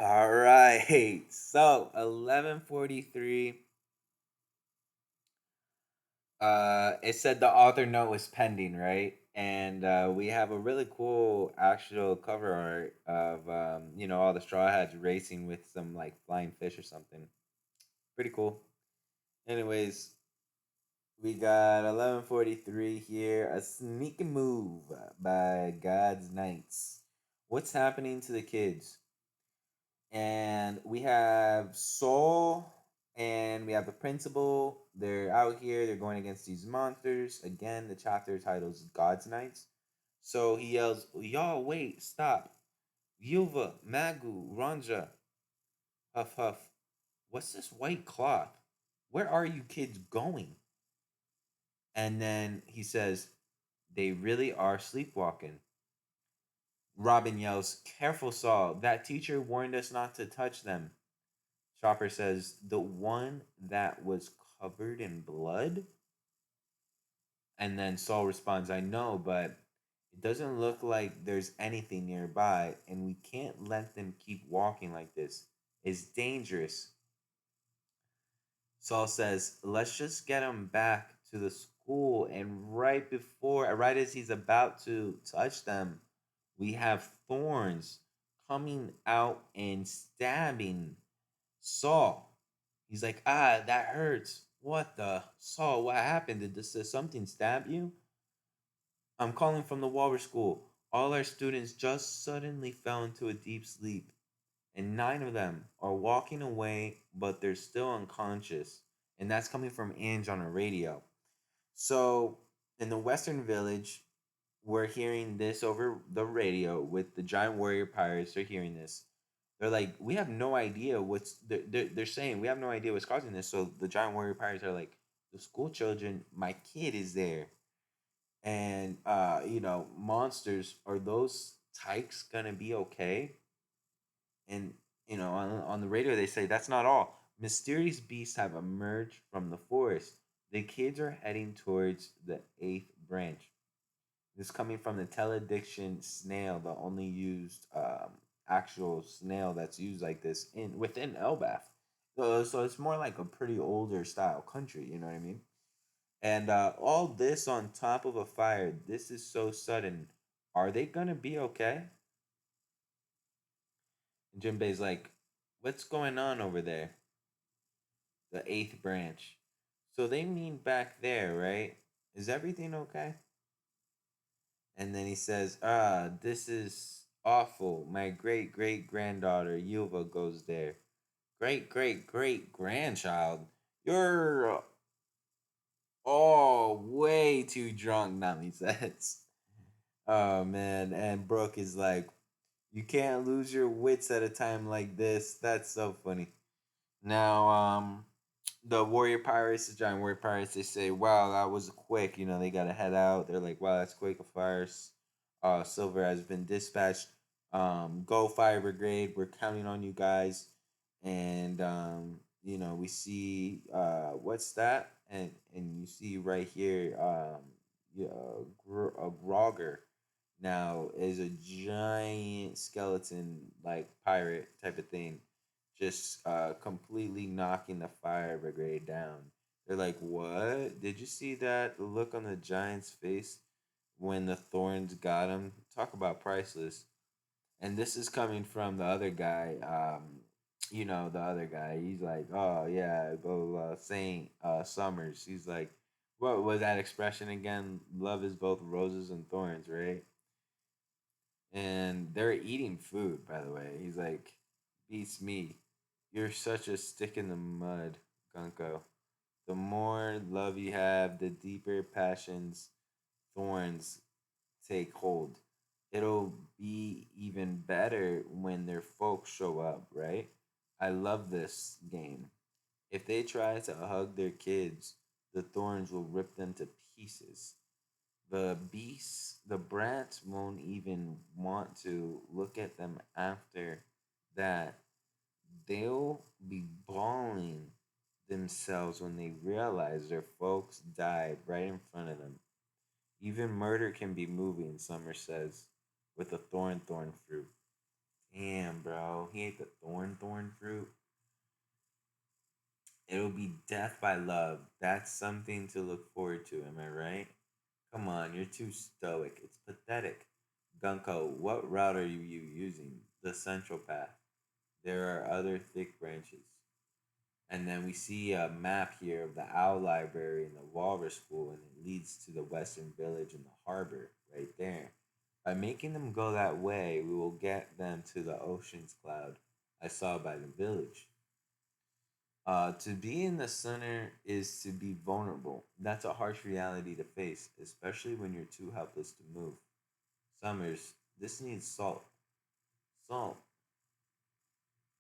All right. So 11:43. It said the author note was pending, right? And we have a really cool actual cover art of all the straw hats racing with some like flying fish or something. Pretty cool. Anyways, we got 11:43 here. A sneaky move by God's Knights. What's happening to the kids? And we have Soul and we have the principal. They're out here, they're going against these monsters. Again, the chapter title is God's Knights. So he yells, "Y'all, wait, stop. Yuva, Magu, Ranja, Huff Huff. What's this white cloth? Where are you kids going?" And then he says, "They really are sleepwalking." Robin yells, "Careful, Saul. That teacher warned us not to touch them." Chopper says, "The one that was covered in blood?" And then Saul responds, "I know, but it doesn't look like there's anything nearby, and we can't let them keep walking like this. It's dangerous." Saul says, "Let's just get him back to the school." And right as he's about to touch them, we have thorns coming out and stabbing Saul. He's like, that hurts. What the? Saul, what happened? Did something stab you? I'm calling from the Walrus School. All our students just suddenly fell into a deep sleep, and 9 of them are walking away, but they're still unconscious. And that's coming from Ange on a radio. So, in the Western Village, we're hearing this over the radio with the giant warrior pirates. They're hearing this. They're like, we have no idea they're saying we have no idea what's causing this. So the giant warrior pirates are like, the school children, my kid is there. And monsters, are those tykes gonna be okay? And on the radio they say that's not all. Mysterious beasts have emerged from the forest. The kids are heading towards the eighth branch. This coming from the telediction snail, the only used actual snail that's used like this in within Elbath. So it's more like a pretty older style country, you know what I mean? And all this on top of a fire. This is so sudden. Are they gonna be okay? And Jinbei's like, "What's going on over there? The eighth branch." So they mean back there, right? Is everything okay? And then he says, this is awful. My great great granddaughter, Yuva, goes there. Great great great grandchild? You're all way too drunk, Nami says. Oh, man. And Brooke is like, "You can't lose your wits at a time like this." That's so funny. Now, the warrior pirates, the giant warrior pirates, they say, "Wow, that was quick." They got to head out. They're like, "Wow, that's quick. A fire silver has been dispatched. Go fire brigade. We're counting on you guys." And we see what's that? And you see right here, a Grogger now is a giant skeleton like pirate type of thing, just completely knocking the fire brigade down. They're like, "What? Did you see that look on the giant's face when the thorns got him? Talk about priceless." And this is coming from the other guy. The other guy. He's like, "Oh yeah, blah blah, blah. Saint Summers." He's like, "What was that expression again? Love is both roses and thorns, right?" And they're eating food, by the way. He's like, "Beats me. You're such a stick in the mud, Gunko. The more love you have, the deeper passions thorns take hold. It'll be even better when their folks show up, right? I love this game. If they try to hug their kids, the thorns will rip them to pieces. The beasts, the brats won't even want to look at them after that. They'll be bawling themselves when they realize their folks died right in front of them. Even murder can be moving," Summer says, with a thorn fruit. Damn, bro. He ate the thorn fruit. It'll be death by love. That's something to look forward to, am I right? Come on, you're too stoic. It's pathetic. Gunko, what route are you using? The central path. There are other thick branches. And then we see a map here of the Owl Library and the Walrus School, and it leads to the Western Village and the harbor right there. By making them go that way, we will get them to the Ocean's Cloud I saw by the village. To be in the center is to be vulnerable. That's a harsh reality to face, especially when you're too helpless to move. Summers, this needs salt. Salt.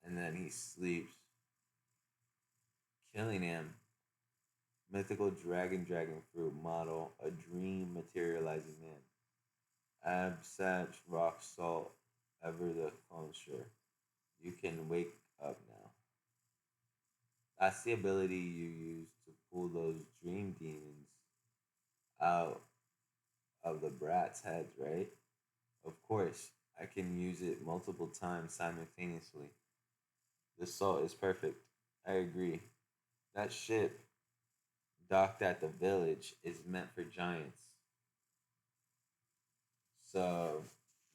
And then he sleeps, killing him. Mythical dragon fruit model, a dream materializing man. Absatch rock salt, ever the conjurer. You can wake up now. That's the ability you use to pull those dream demons out of the brat's heads, right? Of course, I can use it multiple times simultaneously. The salt is perfect. I agree. That ship, docked at the village, is meant for giants. So,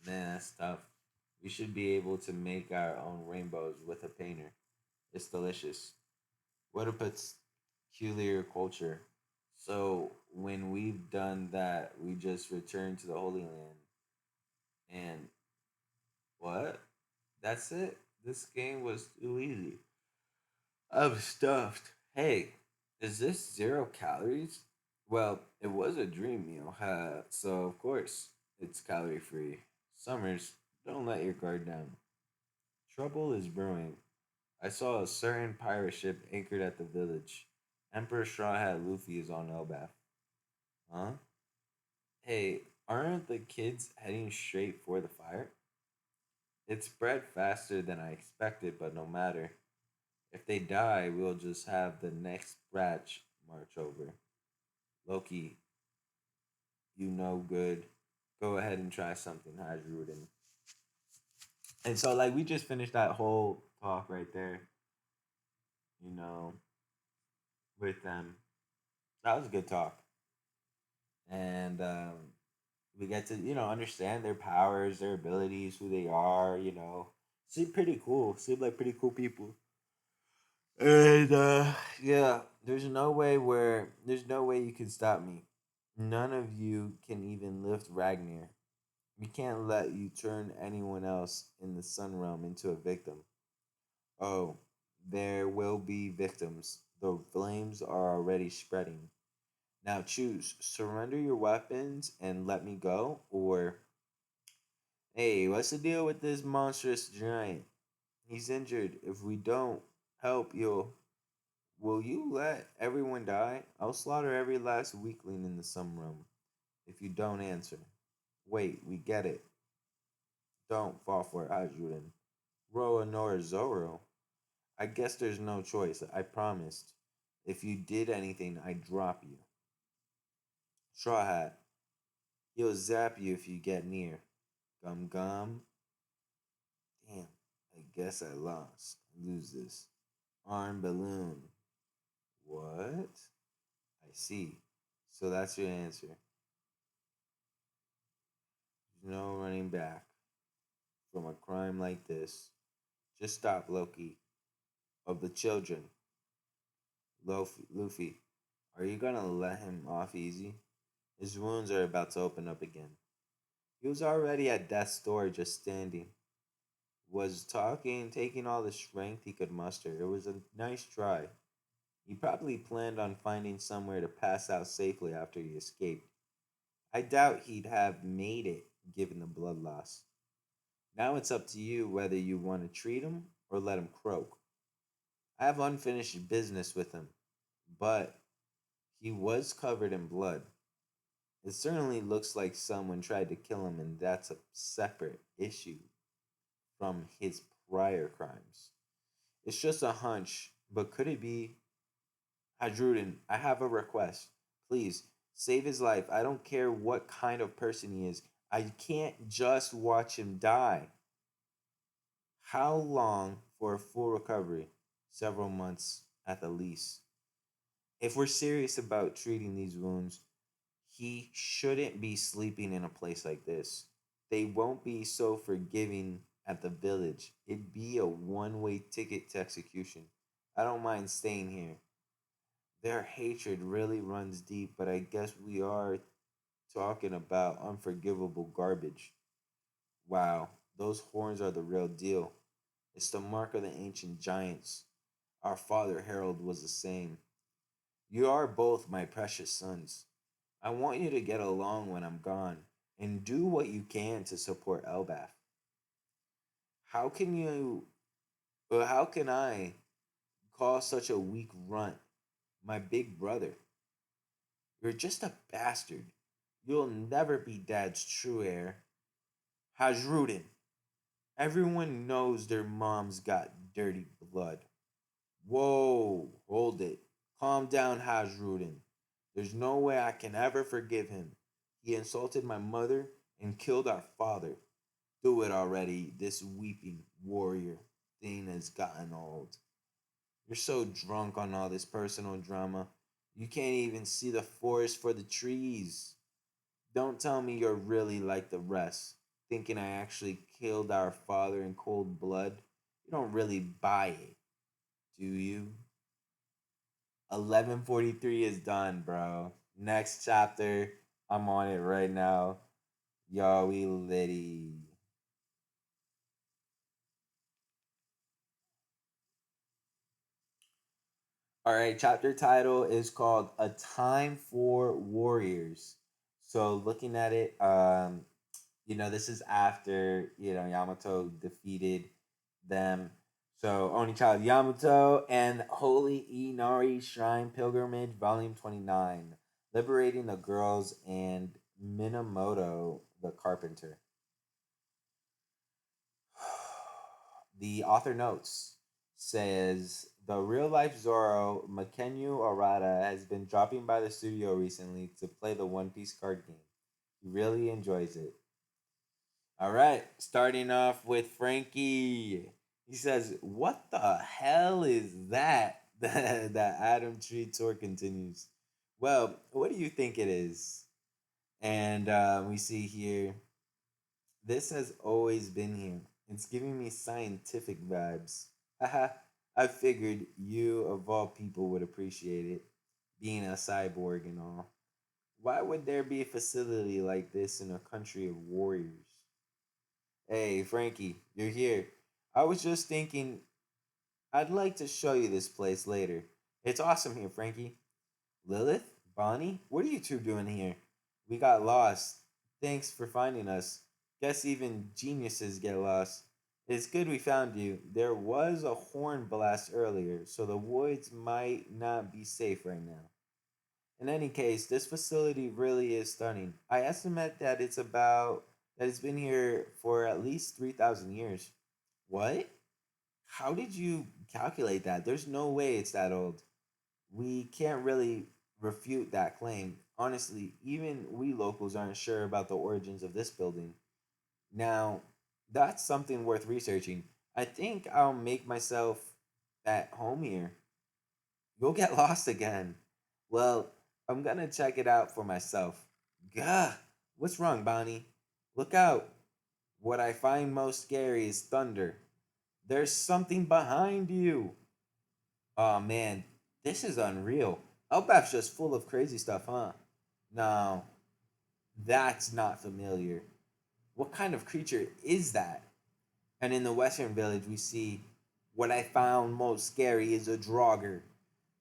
man, that's tough. We should be able to make our own rainbows with a painter. It's delicious. What a peculiar culture. So, when we've done that, we just return to the Holy Land. And what? That's it? This game was too easy. I'm stuffed. Hey, is this 0 calories? Well, it was a dream meal, so of course it's calorie free. Summers, don't let your guard down. Trouble is brewing. I saw a certain pirate ship anchored at the village. Emperor Straw Hat Luffy is on Elbaf. Huh? Hey, aren't the kids heading straight for the fire? It spread faster than I expected, but no matter. If they die, we'll just have the next batch march over. Loki, you know good. Go ahead and try something, Hydruden. And so, like, we just finished that whole talk right there, you know, with them. That was a good talk. And we get to, understand their powers, their abilities, who they are, Seem pretty cool. Seem like pretty cool people. And yeah, there's no way you can stop me. None of you can even lift Ragnar. We can't let you turn anyone else in the Sun Realm into a victim. Oh, there will be victims. The flames are already spreading. Now choose surrender your weapons and let me go, or hey, what's the deal with this monstrous giant? He's injured. If we don't help, will you let everyone die? I'll slaughter every last weakling in the Sun Realm if you don't answer. Wait, we get it. Don't fall for it, Ajuden. Roa nor Zoro. I guess there's no choice. I promised. If you did anything, I'd drop you. Straw Hat. He'll zap you if you get near. Gum gum. Damn. I guess I lost. Lose this. Arm balloon. What? I see. So that's your answer. There's no running back from a crime like this. Just stop, Loki. Of the children. Luffy, are you gonna let him off easy? His wounds are about to open up again. He was already at death's door just standing. Was talking, taking all the strength he could muster. It was a nice try. He probably planned on finding somewhere to pass out safely after he escaped. I doubt he'd have made it given the blood loss. Now it's up to you whether you want to treat him or let him croak. I have unfinished business with him, but he was covered in blood. It certainly looks like someone tried to kill him, and that's a separate issue from his prior crimes. It's just a hunch, but could it be? Hadrudin, I have a request. Please, save his life. I don't care what kind of person he is. I can't just watch him die. How long for a full recovery? Several months at the least. If we're serious about treating these wounds, he shouldn't be sleeping in a place like this. They won't be so forgiving at the village. It'd be a one-way ticket to execution. I don't mind staying here. Their hatred really runs deep, but I guess we are talking about unforgivable garbage. Wow, those horns are the real deal. It's the mark of the ancient giants. Our father Harold was the same. You are both my precious sons. I want you to get along when I'm gone and do what you can to support Elbath. How can you, how can I call such a weak runt my big brother? You're just a bastard. You'll never be Dad's true heir. Hajrudin. Everyone knows their mom's got dirty blood. Whoa, hold it. Calm down, Hajrudin. There's no way I can ever forgive him. He insulted my mother and killed our father. Do it already. This weeping warrior thing has gotten old. You're so drunk on all this personal drama. You can't even see the forest for the trees. Don't tell me you're really like the rest, thinking I actually killed our father in cold blood. You don't really buy it, do you? 11:43 is done, bro. Next chapter, I'm on it right now. Y'all, we litty. All right, chapter title is called A Time for Warriors. So looking at it, this is after, Yamato defeated them. So Onichild Yamato and Holy Inari Shrine Pilgrimage, Volume 29. Liberating the Girls and Minamoto the Carpenter. The author notes says the real life Zoro, Makenyu Arata, has been dropping by the studio recently to play the One Piece card game. He really enjoys it. All right, starting off with Frankie. He says, "What the hell is that?" That Adam Tree tour continues. Well, what do you think it is? And we see here, this has always been here. It's giving me scientific vibes. Haha, I figured you, of all people, would appreciate it, being a cyborg and all. Why would there be a facility like this in a country of warriors? Hey, Frankie, you're here. I was just thinking, I'd like to show you this place later. It's awesome here, Frankie. Lilith? Bonnie? What are you two doing here? We got lost. Thanks for finding us. Guess even geniuses get lost. It's good we found you. There was a horn blast earlier, so the woods might not be safe right now. In any case, this facility really is stunning. I estimate that it's been here for at least 3,000 years. What? How did you calculate that? There's no way it's that old. We can't really refute that claim. Honestly, even we locals aren't sure about the origins of this building. Now, that's something worth researching. I think I'll make myself at home here. You'll get lost again. Well, I'm gonna check it out for myself. Gah! What's wrong, Bonnie? Look out! What I find most scary is thunder. There's something behind you. Oh man, this is unreal. Elbaf's just full of crazy stuff, huh? No, that's not familiar. What kind of creature is that? And in the western village, we see what I found most scary is a Draugr.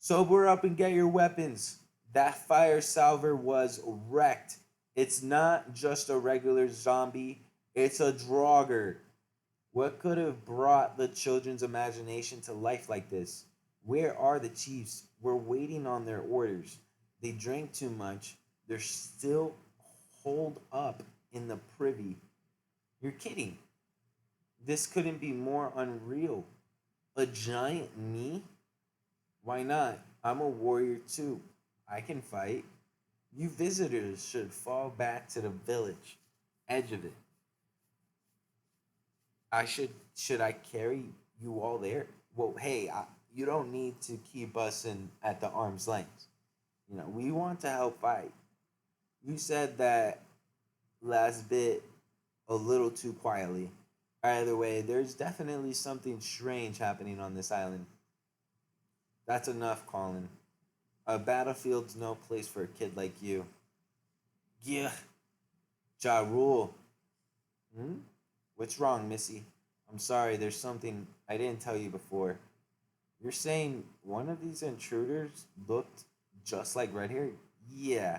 Sober up and get your weapons. That fire salver was wrecked. It's not just a regular zombie, it's a Draugr. What could have brought the children's imagination to life like this? Where are the chiefs? We're waiting on their orders. They drank too much. They're still holed up in the privy. You're kidding. This couldn't be more unreal. A giant me? Why not? I'm a warrior too. I can fight. You visitors should fall back to the village, edge of it. I should Should I carry you all there? Well, hey, you don't need to keep us in at the arm's length. You know, we want to help fight. You said that last bit a little too quietly. Either way, there's definitely something strange happening on this island. That's enough, Colin. A battlefield's no place for a kid like you. Yeah, Ja Rule. Hmm? What's wrong, Missy? I'm sorry, there's something I didn't tell you before. You're saying one of these intruders looked just like Red Hair? Yeah.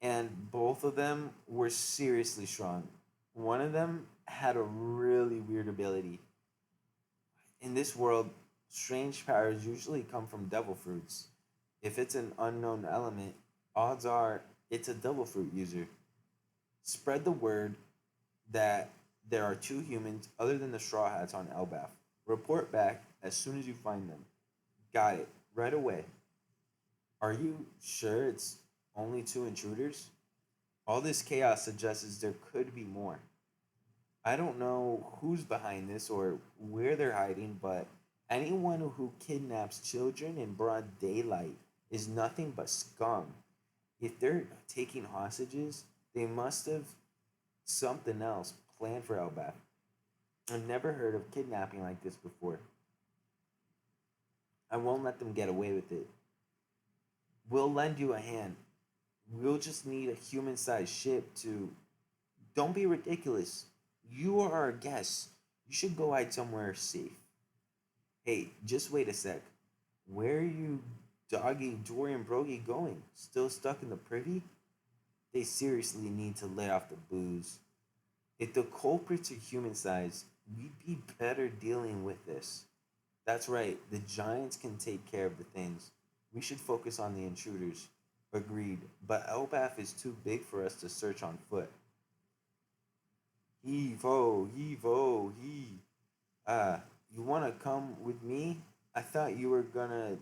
And both of them were seriously strong. One of them had a really weird ability. In this world, strange powers usually come from devil fruits. If it's an unknown element, odds are it's a devil fruit user. Spread the word that there are two humans other than the Straw Hats on Elbaf. Report back as soon as you find them. Got it. Right away. Are you sure it's only two intruders? All this chaos suggests there could be more. I don't know who's behind this or where they're hiding, but anyone who kidnaps children in broad daylight is nothing but scum. If they're taking hostages, they must have something else planned for Elbath. I've never heard of kidnapping like this before. I won't let them get away with it. We'll lend you a hand. We'll just need a human sized ship to. Don't be ridiculous. You are our guests. You should go hide somewhere safe. Hey, just wait a sec. Where are you, Doggy, Dory, and Brogy going? Still stuck in the privy? They seriously need to lay off the booze. If the culprits are human sized, we'd be better dealing with this. That's right, the giants can take care of the things. We should focus on the intruders. Agreed, but Elbaf is too big for us to search on foot. Heave ho, he. You wanna come with me? I thought you were gonna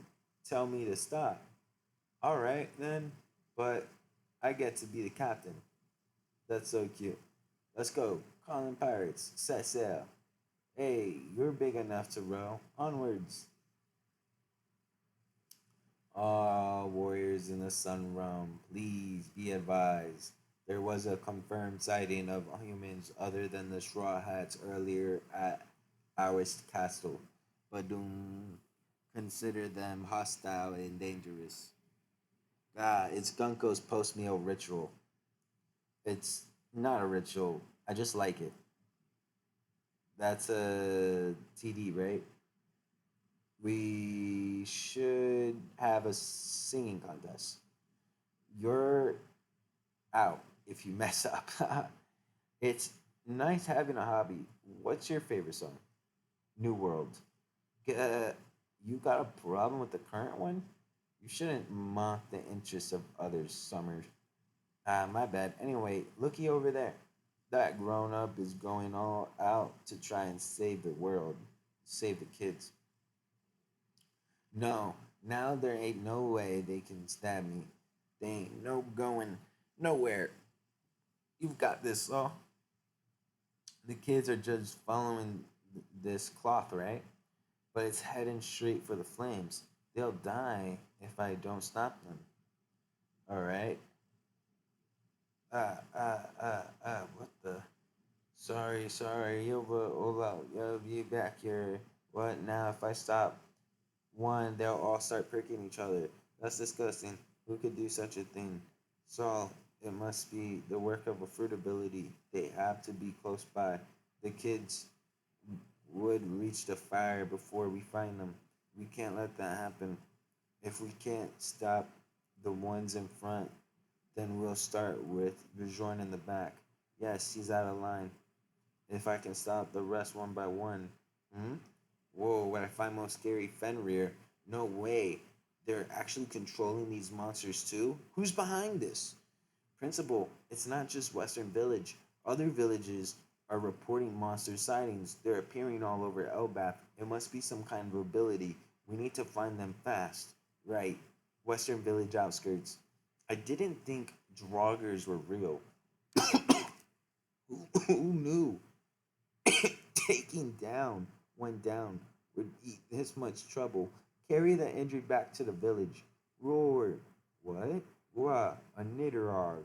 tell me to stop. Alright then, but I get to be the captain. That's so cute. Let's go. Calling pirates. Set sail. Hey, you're big enough to row. Onwards. Ah, warriors in the sun realm, please be advised. There was a confirmed sighting of humans other than the Straw Hats earlier at our castle, but don't consider them hostile and dangerous. Ah, it's Gunko's post meal ritual. It's not a ritual. I just like it. That's a TD, right? We should have a singing contest. You're out if you mess up. It's nice having a hobby. What's your favorite song? New World. Uh, you got a problem with the current one? You shouldn't mock the interests of others, Summers. Ah, my bad. Anyway, looky over there. That grown up is going all out to try and save the world, save the kids. No, now there ain't no way they can stab me. They ain't no going nowhere. You've got this, Law. The kids are just following this cloth, right? But it's heading straight for the flames. They'll die if I don't stop them. All right. What the? Sorry. Hold out. You'll be back here. What now? If I stop one, they'll all start pricking each other. That's disgusting. Who could do such a thing? Saul, it must be the work of a fruit ability. They have to be close by. The kids would reach the fire before we find them. We can't let that happen. If we can't stop the ones in front, then we'll start with Bjorn in the back. Yes, he's out of line. If I can stop the rest one by one. Hmm? Whoa, what I find most scary, Fenrir. No way. They're actually controlling these monsters too? Who's behind this? Principal, it's not just Western Village. Other villages are reporting monster sightings. They're appearing all over Elbath. It must be some kind of ability. We need to find them fast. Right. Western Village outskirts. I didn't think Draugrs were real. Who knew? taking down one down would eat this much trouble. Carry the injured back to the village. Roar. What? Wah, a Nidhogg.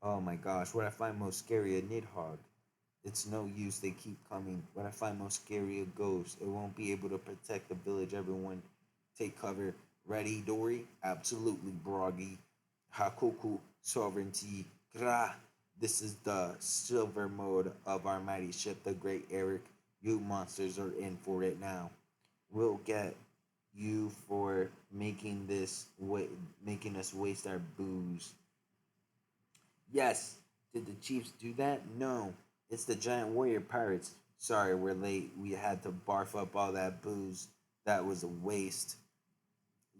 Oh my gosh, what I find most scary, a Nidhogg. It's no use, they keep coming. What I find most scary, a ghost. It won't be able to protect the village. Everyone take cover. Ready, Dory? Absolutely, Broggy. Hakoku, sovereignty. Gra. This is the silver mode of our mighty ship, the Great Eric. You monsters are in for it now. We'll get you for making us waste our booze. Yes. Did the Chiefs do that? No. It's the giant warrior pirates. Sorry, we're late. We had to barf up all that booze. That was a waste.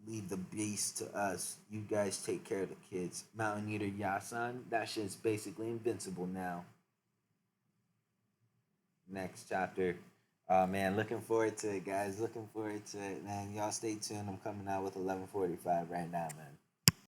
Leave the beast to us. You guys take care of the kids. Mountain Eater Yasan, that shit's basically invincible now. Next chapter. Oh man, looking forward to it, guys. Looking forward to it, man. Y'all stay tuned. I'm coming out with 11:45 right now, man.